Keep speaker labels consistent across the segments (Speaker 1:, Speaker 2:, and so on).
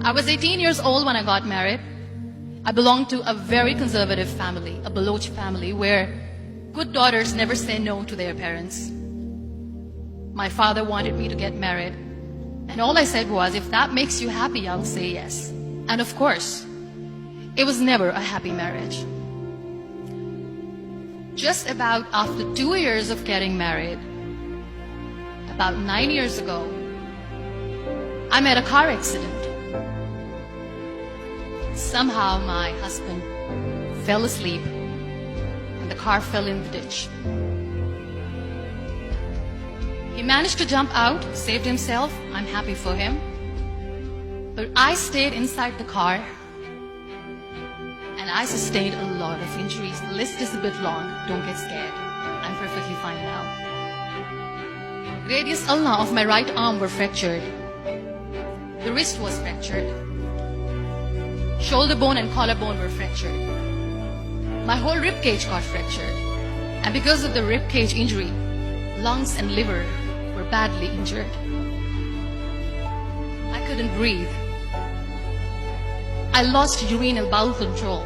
Speaker 1: I was 18 years old when I got married. I belonged to a very conservative family, a Baloch family, where good daughters never say no to their parents. My father wanted me to get married, and all I said was, if that makes you happy, I'll say yes. And of course, it was never a happy marriage. Just about after 2 years of getting married, about 9 years ago, I met a car accident. Somehow my husband fell asleep and the car fell in the ditch. He managed to jump out, saved himself. I'm happy for him. But I stayed inside the car and I sustained a lot of injuries. The list is a bit long. Don't get scared. I'm perfectly fine now. Radius ulna of my right arm were fractured. The wrist was fractured. Shoulder bone and collarbone were fractured. My whole rib cage got fractured. And because of the rib cage injury, lungs and liver were badly injured. I couldn't breathe. I lost urine and bowel control.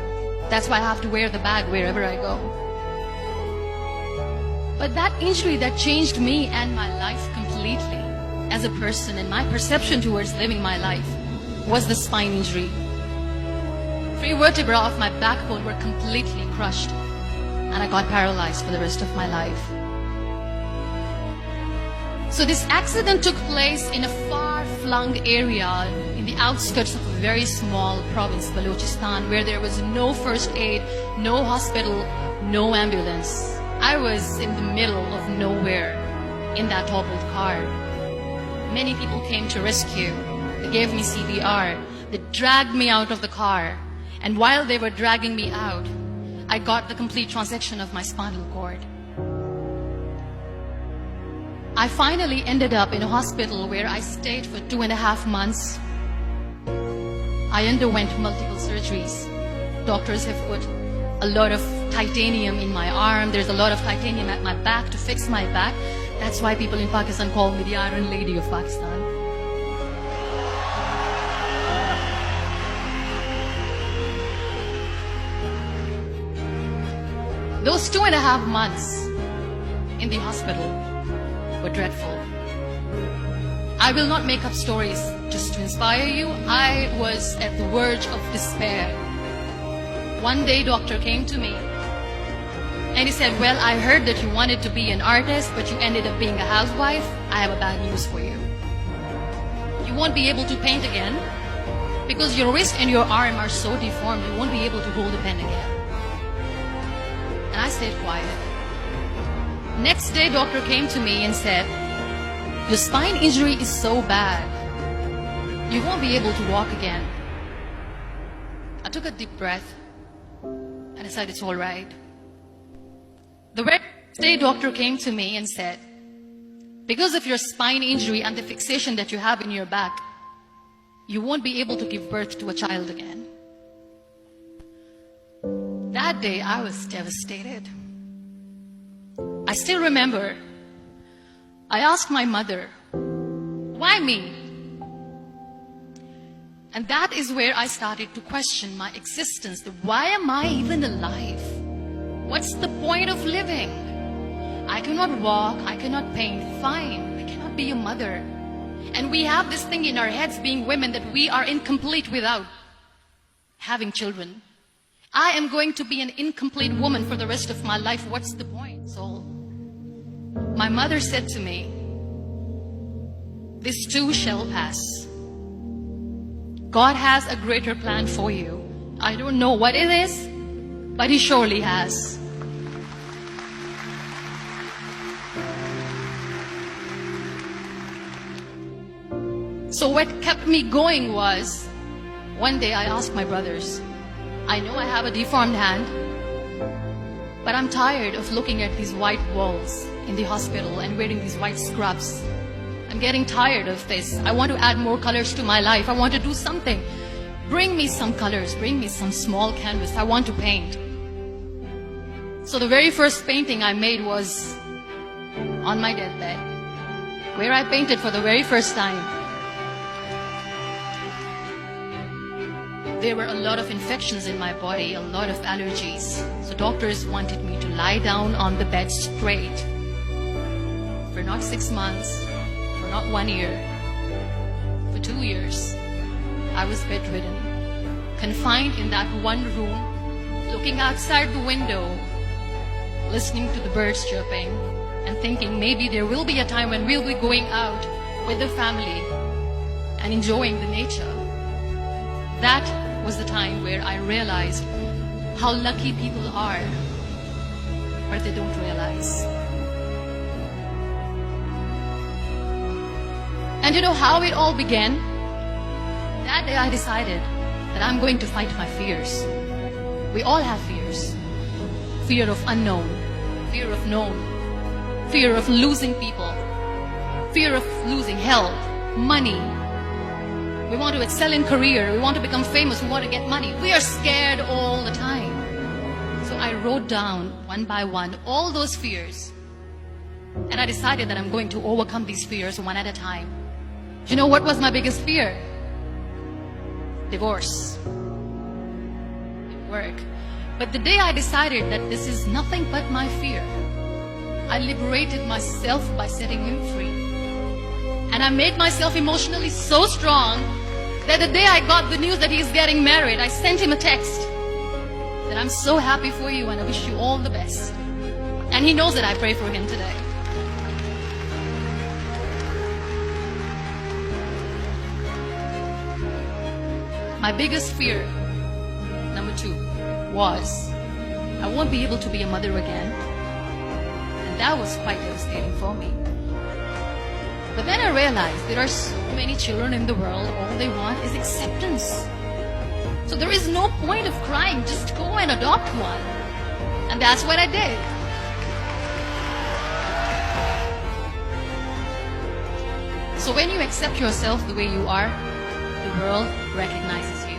Speaker 1: That's why I have to wear the bag wherever I go. But that injury that changed me and my life completely as a person and my perception towards living my life was the spine injury. 3 vertebrae of my backbone were completely crushed and I got paralyzed for the rest of my life. So this accident took place in a far-flung area in the outskirts of a very small province, Balochistan, where there was no first aid, no hospital, no ambulance. I was in the middle of nowhere in that toppled car. Many people came to rescue. They gave me CPR. They dragged me out of the car. And while they were dragging me out, I got the complete transection of my spinal cord. I finally ended up in a hospital where I stayed for 2.5 months. I underwent multiple surgeries. Doctors have put a lot of titanium in my arm. There's a lot of titanium at my back to fix my back. That's why people in Pakistan call me the Iron Lady of Pakistan. Those 2.5 months in the hospital were dreadful. I will not make up stories just to inspire you. I was at the verge of despair. One day, doctor came to me and he said, well, I heard that you wanted to be an artist, but you ended up being a housewife. I have a bad news for you. You won't be able to paint again because your wrist and your arm are so deformed, you won't be able to hold a pen again. And I stayed quiet. Next day, doctor came to me and said, your spine injury is so bad, you won't be able to walk again. I took a deep breath and I said, it's all right. The very next day, doctor came to me and said, because of your spine injury and the fixation that you have in your back, you won't be able to give birth to a child again. That day, I was devastated. I still remember, I asked my mother, why me? And that is where I started to question my existence. Why am I even alive? What's the point of living? I cannot walk, I cannot paint, fine, I cannot be a mother. And we have this thing in our heads, being women, that we are incomplete without having children. I am going to be an incomplete woman for the rest of my life. What's the point? So my mother said to me, this too shall pass. God has a greater plan for you. I don't know what it is, but He surely has. So what kept me going was, one day I asked my brothers, I know I have a deformed hand, but I'm tired of looking at these white walls in the hospital and wearing these white scrubs. I'm getting tired of this. I want to add more colors to my life. I want to do something. Bring me some colors. Bring me some small canvas. I want to paint. So the very first painting I made was on my deathbed, where I painted for the very first time. There were a lot of infections in my body, a lot of allergies. So doctors wanted me to lie down on the bed straight for not 6 months, for not 1 year, for 2 years. I was bedridden, confined in that one room, looking outside the window, listening to the birds chirping, and thinking maybe there will be a time when we'll be going out with the family and enjoying the nature. That was the time where I realized how lucky people are, but they don't realize. And you know how it all began? That day I decided that I'm going to fight my fears. We all have fears. Fear of unknown, fear of known, fear of losing people, fear of losing health, money. We want to excel in career, we want to become famous, we want to get money. We are scared all the time. So I wrote down one by one all those fears. And I decided that I'm going to overcome these fears one at a time. Do you know what was my biggest fear? Divorce. Didn't work. But the day I decided that this is nothing but my fear, I liberated myself by setting him free. And I made myself emotionally so strong that the day I got the news that he's getting married, I sent him a text that I'm so happy for you and I wish you all the best. And he knows that I pray for him today. My biggest fear, number 2, was I won't be able to be a mother again. And that was quite devastating for me. But then I realized there are so many children in the world, all they want is acceptance. So there is no point of crying, just go and adopt one. And that's what I did. So when you accept yourself the way you are, the world recognizes you.